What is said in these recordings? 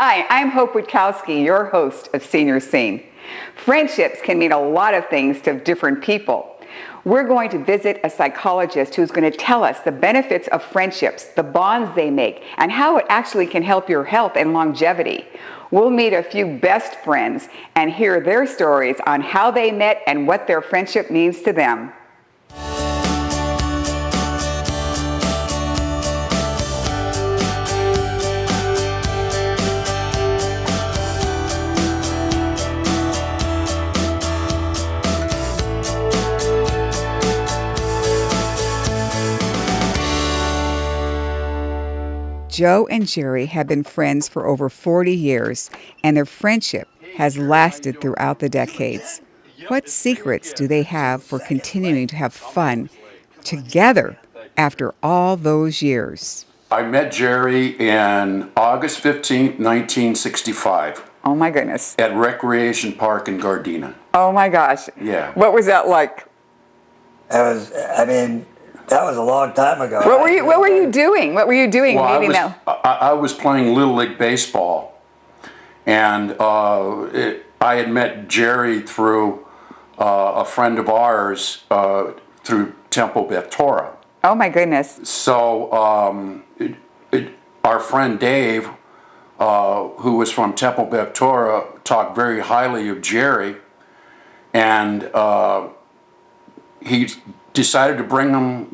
Hi, I'm Hope Witkowsky, your host of Senior Scene. Friendships can mean a lot of things to different people. We're going to visit a psychologist who's going to tell us the benefits of friendships, the bonds they make, and how it actually can help your health and longevity. We'll meet a few best friends and hear their stories on how they met and what their friendship means to them. Joe and Jerry have been friends for over 40 years, and their friendship has lasted throughout the decades. What secrets do they have for continuing to have fun together after all those years? I met Jerry in August 15th, 1965. Oh my goodness. At Recreation Park in Gardena. Oh my gosh. Yeah. What was that like? That was a long time ago. What were you doing? What were you doing? Well, I was playing Little League Baseball, and I had met Jerry through a friend of ours through Temple Beth Torah. Oh my goodness. So our friend Dave, who was from Temple Beth Torah, talked very highly of Jerry, and he decided to bring him,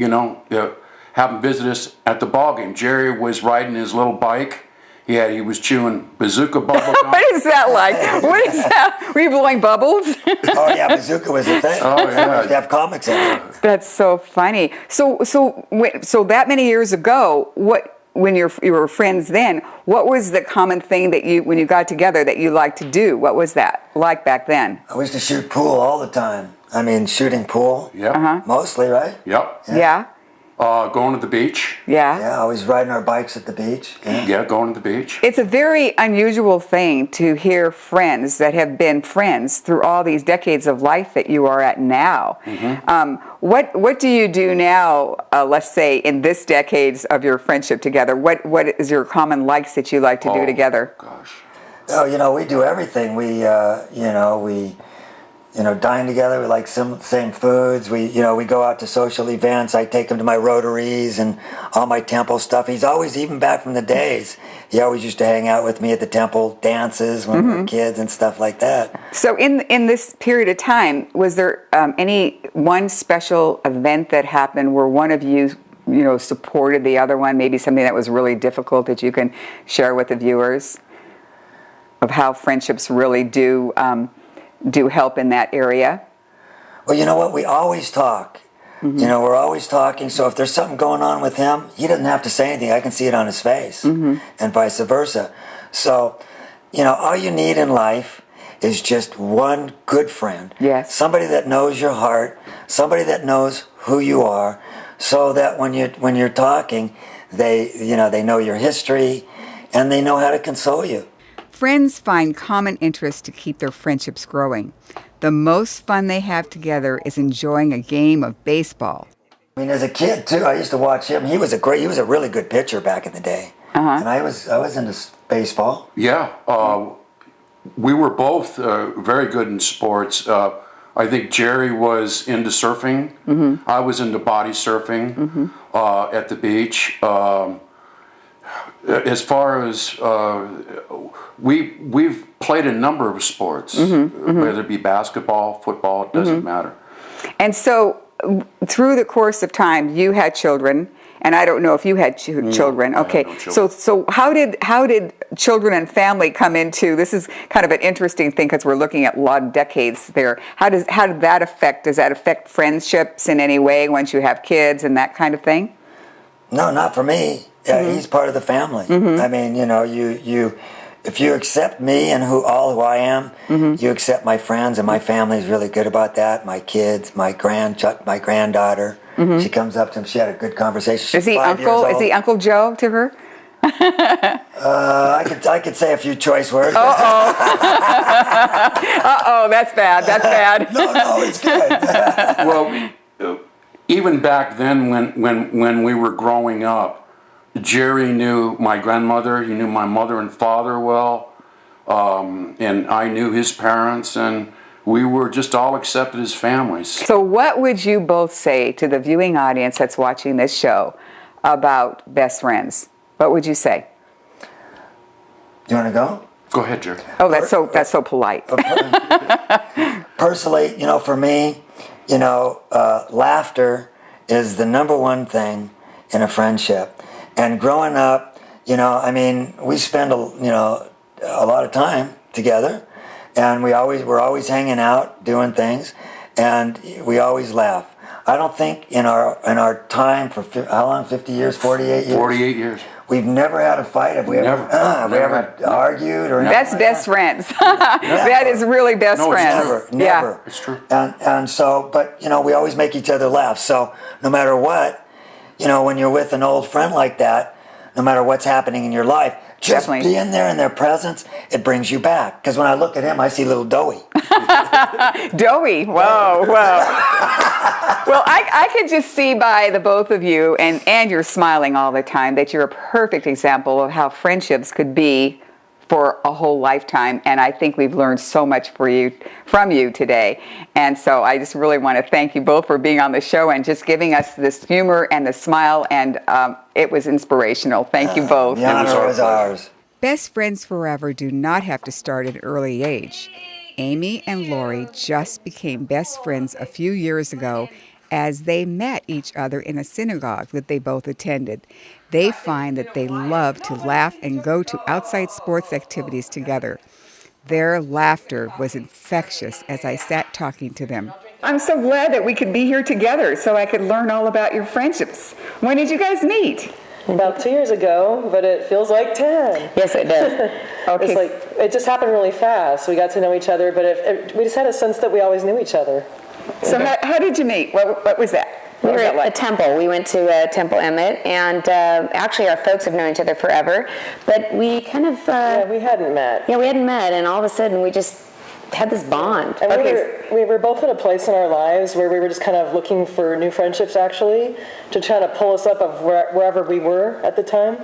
have him visit us at the ball game. Jerry was riding his little bike. He was chewing bazooka bubble gum. What is that like? What is that? Were you blowing bubbles? Oh yeah, bazooka was a thing. Oh yeah, They have comics in it. That's so funny. So that many years ago, when you were friends then, what was the common thing that when you got together that you liked to do? What was that like back then? I used to shoot pool all the time. Shooting pool. Yeah. Mostly, right? Yep. Yeah. Going to the beach. Yeah. Yeah, always riding our bikes at the beach. Yeah, going to the beach. It's a very unusual thing to hear friends that have been friends through all these decades of life that you are at now. Mm-hmm. What do you do now, let's say, in this decades of your friendship together? What is your common likes that you like to do together? Gosh. Oh, we do everything. We dine together. We like same foods. We go out to social events. I take him to my rotaries and all my temple stuff. He's always, even back from the days, he always used to hang out with me at the temple dances when we were kids and stuff like that. So in this period of time, was there any one special event that happened where one of you supported the other one? Maybe something that was really difficult that you can share with the viewers of how friendships really do help in that area? Well, you know what? We always talk. Mm-hmm. We're always talking. So if there's something going on with him, he doesn't have to say anything. I can see it on his face, and vice versa. So, all you need in life is just one good friend. Yes. Somebody that knows your heart, somebody that knows who you are, so that when you're talking, they know your history, and they know how to console you. Friends find common interests to keep their friendships growing. The most fun they have together is enjoying a game of baseball. As a kid too, I used to watch him. He was a really good pitcher back in the day. And I was into baseball. Yeah, we were both very good in sports. I think Jerry was into surfing. Mm-hmm. I was into body surfing at the beach. As far as we've played a number of sports, whether it be basketball, football, it doesn't matter. And so through the course of time, you had children, and I don't know if you had children. Okay, I had no children. So how did children and family come into this? Is kind of an interesting thing because we're looking at a lot of decades there. How did that affect? Does that affect friendships in any way once you have kids and that kind of thing? No, not for me. He's part of the family. If you accept me and who I am, you accept my friends, and my family is really good about that. My kids, my granddaughter, she comes up to him. She had a good conversation. Is he Uncle Joe to her? I could say a few choice words. That's bad. That's bad. No, it's good. Well, even back then, when we were growing up, Jerry knew my grandmother, he knew my mother and father well, and I knew his parents, and we were just all accepted as families. So what would you both say to the viewing audience that's watching this show about best friends? What would you say? You want to go? Go ahead, Jerry. Oh, that's so polite. Personally, for me, laughter is the number one thing in a friendship. And growing up, we spend a lot of time together, and we're always hanging out, doing things, and we always laugh. I don't think in our time for how long? 50 years, 48 years. 48 years. We've never had a fight. Have we ever argued or? That's best friends. That is really best friends. Never. Yeah. It's true. And so, but we always make each other laugh. So no matter what, when you're with an old friend like that, no matter what's happening in your life, just Definitely. being there in their presence, it brings you back. Because when I look at him, I see little Doughy. Doughy. Whoa. Well, I could just see by the both of you, and you're smiling all the time, that you're a perfect example of how friendships could be for a whole lifetime. And I think we've learned so much from you today. And so I just really want to thank you both for being on the show and just giving us this humor and the smile. And it was inspirational. Thank you both. The honor is ours. Best friends forever do not have to start at an early age. Amy and Lori just became best friends a few years ago as they met each other in a synagogue that they both attended. They find that they love to laugh and go to outside sports activities together. Their laughter was infectious as I sat talking to them. I'm so glad that we could be here together so I could learn all about your friendships. When did you guys meet? About 2 years ago, but it feels like 10. Yes, it does. Okay. It's like, it just happened really fast. We got to know each other, but we just had a sense that we always knew each other. So how did you meet? What was that? We What were was that at like? a temple. We went to Temple Emmett, and actually our folks have known each other forever, but we kind of... Yeah, we hadn't met. Yeah, we hadn't met, and all of a sudden we just had this bond. And we were both at a place in our lives where we were just kind of looking for new friendships, actually, to try to pull us up of wherever we were at the time.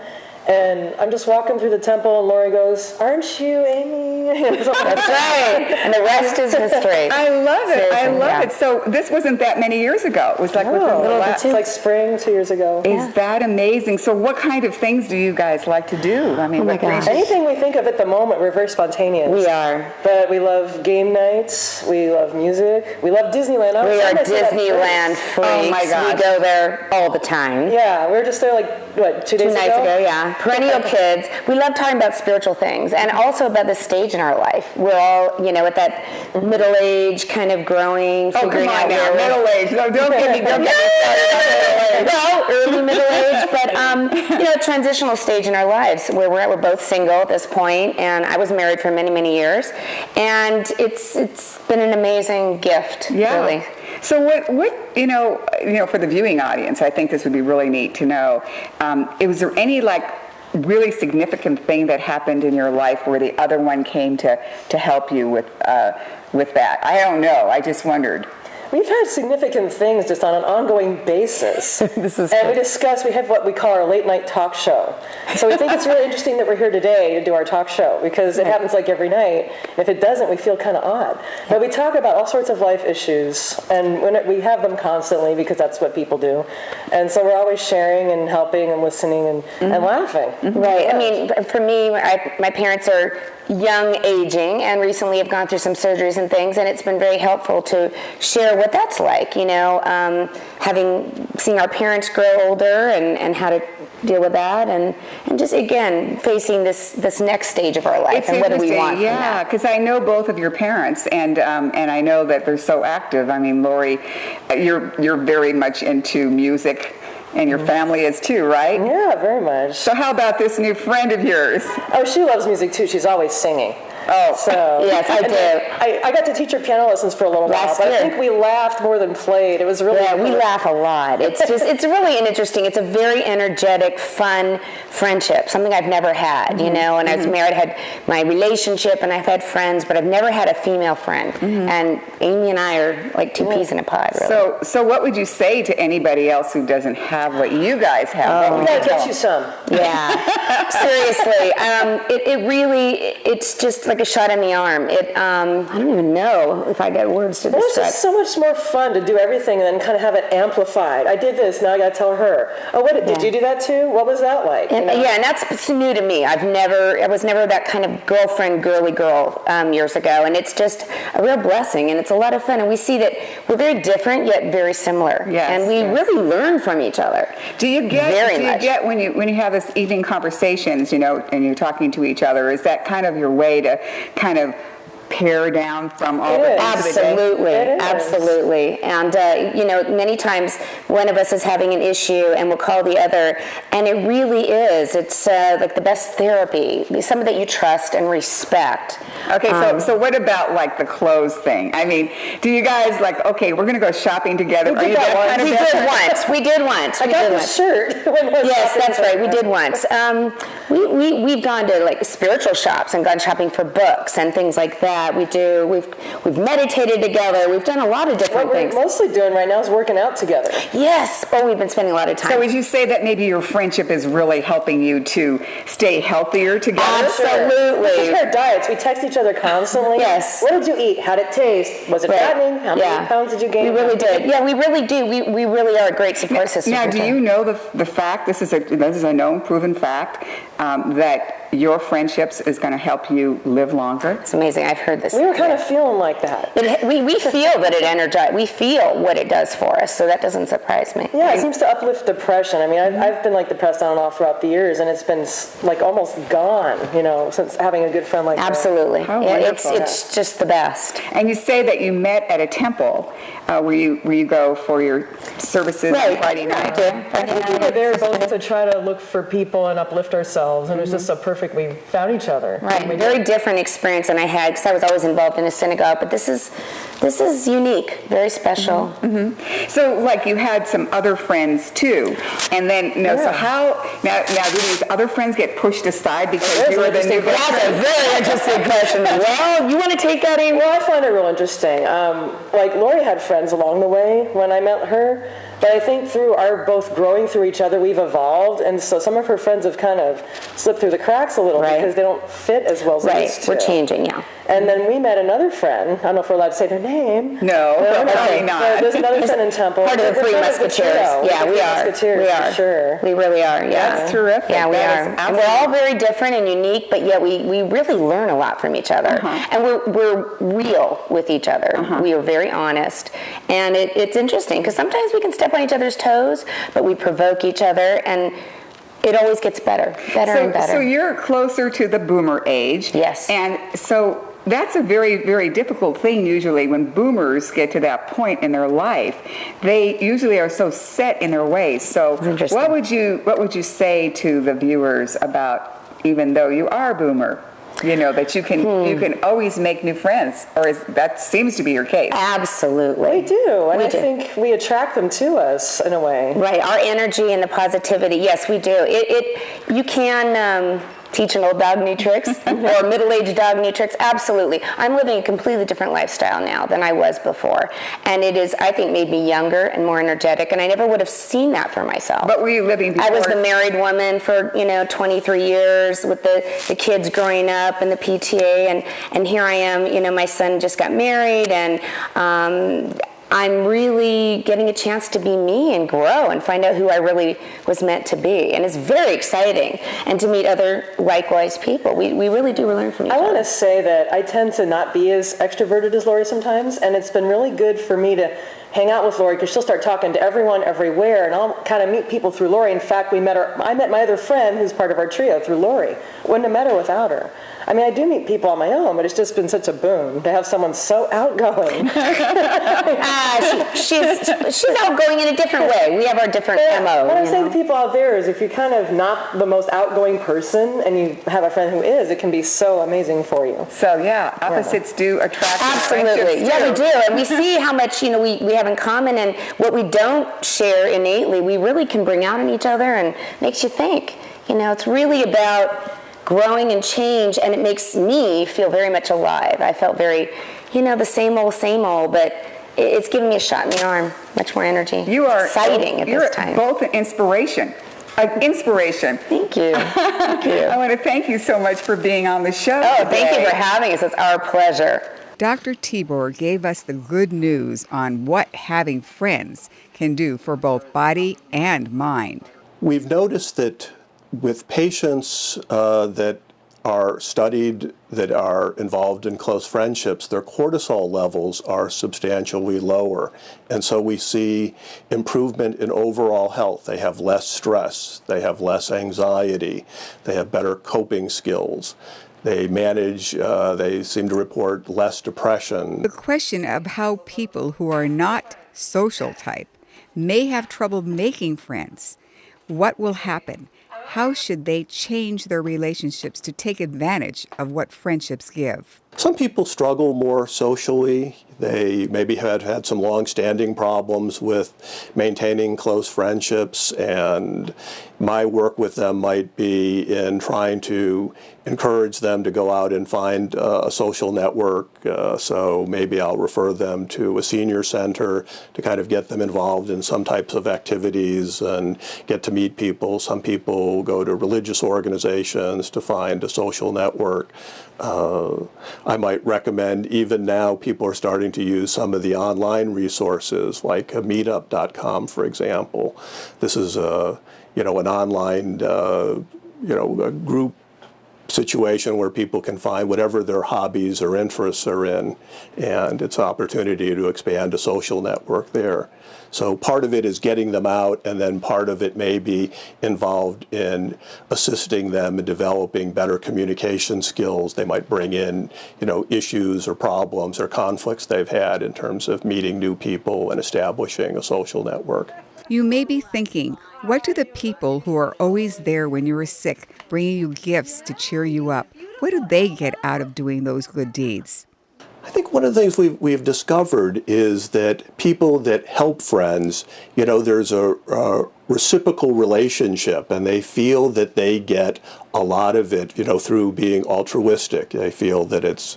And I'm just walking through the temple, and Lori goes, "Aren't you Amy?" That's right. And the rest is history. I love it. Seriously, I love yeah. it. So this wasn't that many years ago. It was like within the last... It's like spring 2 years ago. Is that amazing? So what kind of things do you guys like to do? I mean, Oh my what gosh. brings you- Anything we think of at the moment, we're very spontaneous. We are. But we love game nights. We love music. We love Disneyland. I was We are trying to say that Disneyland first. freaks. Oh my gosh. We go there all the time. Yeah, we were just there like, what, 2 days 2 nights ago, yeah. Perennial kids. We love talking about spiritual things and also about the stage in our life. We're all, at that middle age, kind of growing, Oh, come figuring on out now, where middle age. No, don't get me started. well, early middle age, but transitional stage in our lives where we're both single at this point, and I was married for many, many years, and it's been an amazing gift, Yeah. really. So what for the viewing audience, I think this would be really neat to know. Was there any really significant thing that happened in your life where the other one came to help you with that? I don't know. I just wondered. We've had significant things just on an ongoing basis. And we have what we call our late night talk show. So we think it's really interesting that we're here today to do our talk show because it happens like every night. If it doesn't, we feel kind of odd. But we talk about all sorts of life issues, and we have them constantly because that's what people do. And so we're always sharing and helping and listening and laughing. Right. I mean, for me, my parents are young aging and recently have gone through some surgeries and things, and it's been very helpful to share what that's like, seeing our parents grow older and how to deal with that, and just again facing this next stage of our life. It's and what do we interesting, want from yeah, that. because I know both of your parents, and I know that they're so active. I mean, Lori, you're very much into music, and your family is too, right? Yeah, very much. So how about this new friend of yours? Oh, she loves music too. She's always singing. Oh, So yes, I do. I got to teach her piano lessons for a little while, Last but year. I think we laughed more than played. It was really Yeah, we good. laugh a lot. It's just, it's really interesting. It's a very energetic, fun friendship, something I've never had, you know, and I was married, I had my relationship, and I've had friends, but I've never had a female friend. And Amy and I are like two peas in a pod, really. So what would you say to anybody else who doesn't have what you guys have? What We would you gotta tell get you them? some. Yeah, seriously. It really, it's just like a shot in the arm. I don't even know if I got words to Well, it's describe. just so much more fun to do everything and then kind of have it amplified. I did this, now I gotta tell her. Oh, what, did you do that too? What was that like? And, yeah, and that's new to me. I was never that kind of girlfriend, girly girl years ago, and it's just a real blessing, and it's a lot of fun. And we see that we're very different yet very similar, and we really learn from each other. Do you much. get when you have this evening conversations, you know, and you're talking to each other? Is that kind of your way to kind of pare down from all the things of the day? Absolutely, It is. absolutely. And you know, many times one of us is having an issue, and we'll call the other, and it really is. It's like the best therapy. Someone that you trust and respect. Okay, so what about like the clothes thing? I mean, do you guys like, okay, we're going to go shopping together? Are you that kind of We person? did once. We did once. I We got did the once. shirt. when I was Yes, shopping that's with right. her. We did once. We've gone to like spiritual shops and gone shopping for books and things like that. We've meditated together. We've done a lot of different What we're things. mostly doing right now is working out together. Yes. Oh, we've been spending a lot of time. So would you say that maybe your friendship is really helping you to stay healthier together? Absolutely. We compare diets. We text each other constantly. Yes. What did you eat? How did it taste? Was it Right. fattening? How many Yeah. pounds did you gain? We really did. Yeah, we really do. We really are a great support system. Now, do you know the fact, this is a known, proven fact, that your friendships is going to help you live longer? It's amazing. I've heard this. We were kind of feeling like that. We feel that it energizes. We feel what it does for us, so that doesn't surprise me. Yeah, it seems to uplift depression. I mean, I've been like depressed on and off throughout the years, and it's been like almost gone, you know, since having a good friend like that. Absolutely. How Yeah, wonderful. it's just the best. And you say that you met at a temple where you go for your services on Friday night. I think we were there both to try to look for people and uplift ourselves, and it was just so perfect we found each other. Right. Very different experience than I had because I was always involved in a synagogue, but this is unique, very special. So, like, you had some other friends too, and then so how now do these other friends get pushed aside because you were the new best That's a friend? very interesting question. Well, you want to take that, Amy? Well, I find it real interesting. Like Lori had friends along the way when I met her, but I think through our both growing through each other, we've evolved, and so some of her friends have kind of slipped through the cracks a little Right. because they don't fit as well as they Right. used to. We're changing, yeah. And then we met another friend. I don't know if we're allowed to say their name. No, probably not. But there's another friend in Temple. Part of the We're Three kind of the Musketeers. trio. Yeah, We're we the are. Musketeers, We are. for sure. We really are, yeah. That's terrific. Yeah, we That are. is And we're all very different and unique, but yet we really learn a lot from each other. And we're real with each other. We are very honest. And it's interesting because sometimes we can step on each other's toes, but we provoke each other, and it always gets better and better. So you're closer to the boomer age. Yes. And so that's a very, very difficult thing usually when boomers get to that point in their life. They usually are so set in their ways. So interesting. what would you say to the viewers about, even though you are a boomer, you know, that you can always make new friends, or that seems to be your case? Absolutely. We do, and We I do. think we attract them to us in a way. Right, our energy and the positivity. Yes, we do. You can teach an old dog new tricks or a middle-aged dog new tricks. Absolutely. I'm living a completely different lifestyle now than I was before. And it is, I think, made me younger and more energetic, and I never would have seen that for myself. But were you living before? I was the married woman for 23 years with the kids growing up and the PTA, and here I am. My son just got married, and I'm really getting a chance to be me and grow and find out who I really was meant to be. And it's very exciting. And to meet other likewise people. We really do learn from each I other. want to say that I tend to not be as extroverted as Lori sometimes, and it's been really good for me to hang out with Lori because she'll start talking to everyone everywhere, and I'll kind of meet people through Lori. In fact, I met my other friend who's part of our trio through Lori. Wouldn't have met her without her. I mean, I do meet people on my own, but it's just been such a boon to have someone so outgoing. She's outgoing in a different way. We have our different MO. What I'm saying to people out there is if you're kind of not the most outgoing person and you have a friend who is, it can be so amazing for you. So yeah, opposites do attract. Absolutely. Yeah, we do. And we see how much, we have in common, and what we don't share innately, we really can bring out in each other, and makes you think. It's really about growing and change, and it makes me feel very much alive. I felt very, the same old, but it's giving me a shot in the arm, much more energy. You are exciting at this time. You're both an inspiration. Inspiration. Thank you. Thank you. I want to thank you so much for being on the show Oh, today. thank you for having us. It's our pleasure. Dr. Tibor gave us the good news on what having friends can do for both body and mind. We've noticed that with patients that are studied, that are involved in close friendships, their cortisol levels are substantially lower. And so we see improvement in overall health. They have less stress, they have less anxiety, they have better coping skills. They they seem to report less depression. The question of how people who are not social type may have trouble making friends. What will happen? How should they change their relationships to take advantage of what friendships give? Some people struggle more socially. They maybe had some long-standing problems with maintaining close friendships, and my work with them might be in trying to encourage them to go out and find a social network. So maybe I'll refer them to a senior center to kind of get them involved in some types of activities and get to meet people. Some people go to religious organizations to find a social network. I might recommend, even now, people are starting to use some of the online resources, like meetup.com, for example. This is an online, a group situation where people can find whatever their hobbies or interests are in, and it's an opportunity to expand a social network there. So part of it is getting them out, and then part of it may be involved in assisting them in developing better communication skills. They might bring in, issues or problems or conflicts they've had in terms of meeting new people and establishing a social network. You may be thinking, what do the people who are always there when you are sick, bringing you gifts to cheer you up, what do they get out of doing those good deeds? I think one of the things we've discovered is that people that help friends, there's a reciprocal relationship, and they feel that they get a lot of it, through being altruistic. They feel that it's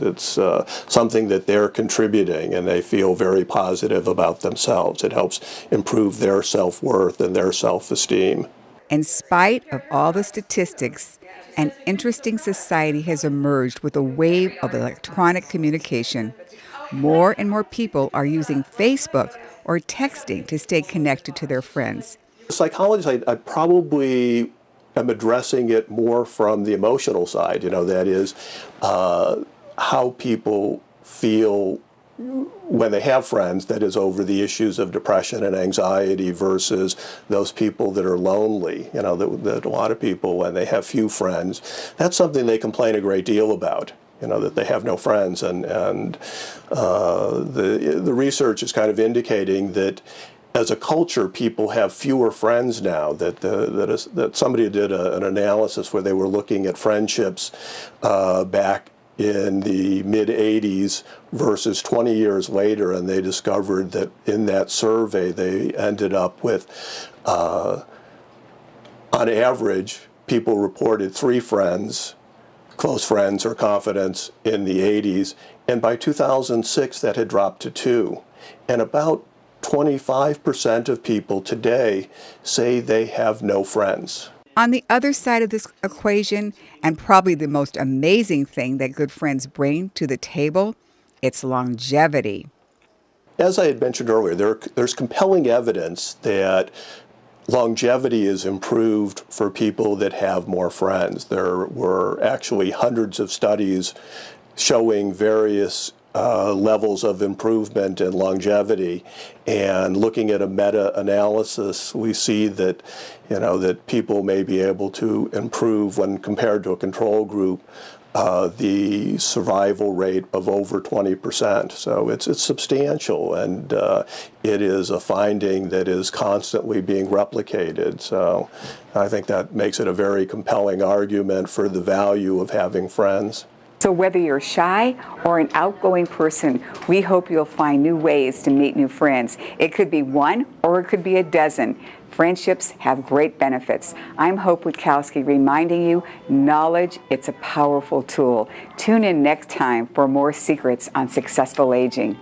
something that they're contributing, and they feel very positive about themselves. It helps improve their self-worth and their self-esteem. In spite of all the statistics, an interesting society has emerged with a wave of electronic communication. More and more people are using Facebook or texting to stay connected to their friends. Psychologist, I probably am addressing it more from the emotional side, that is how people feel when they have friends, that is over the issues of depression and anxiety versus those people that are lonely, that a lot of people, when they have few friends, that's something they complain a great deal about, that they have no friends. And the research is kind of indicating that as a culture, people have fewer friends now, that somebody did an analysis where they were looking at friendships back in the mid-'80s versus 20 years later, and they discovered that in that survey they ended up with, on average, people reported 3 friends, close friends or confidants, in the 80s, and by 2006 that had dropped to 2. And about 25% of people today say they have no friends. On the other side of this equation, and probably the most amazing thing that good friends bring to the table, it's longevity. As I had mentioned earlier, there's compelling evidence that longevity is improved for people that have more friends. There were actually hundreds of studies showing various levels of improvement in longevity, and looking at a meta-analysis, we see that that people may be able to improve when compared to a control group the survival rate of over 20%. So it's substantial, and it is a finding that is constantly being replicated. So I think that makes it a very compelling argument for the value of having friends. So whether you're shy or an outgoing person, we hope you'll find new ways to meet new friends. It could be one or it could be a dozen. Friendships have great benefits. I'm Hope Witkowsky reminding you, knowledge, it's a powerful tool. Tune in next time for more secrets on successful aging.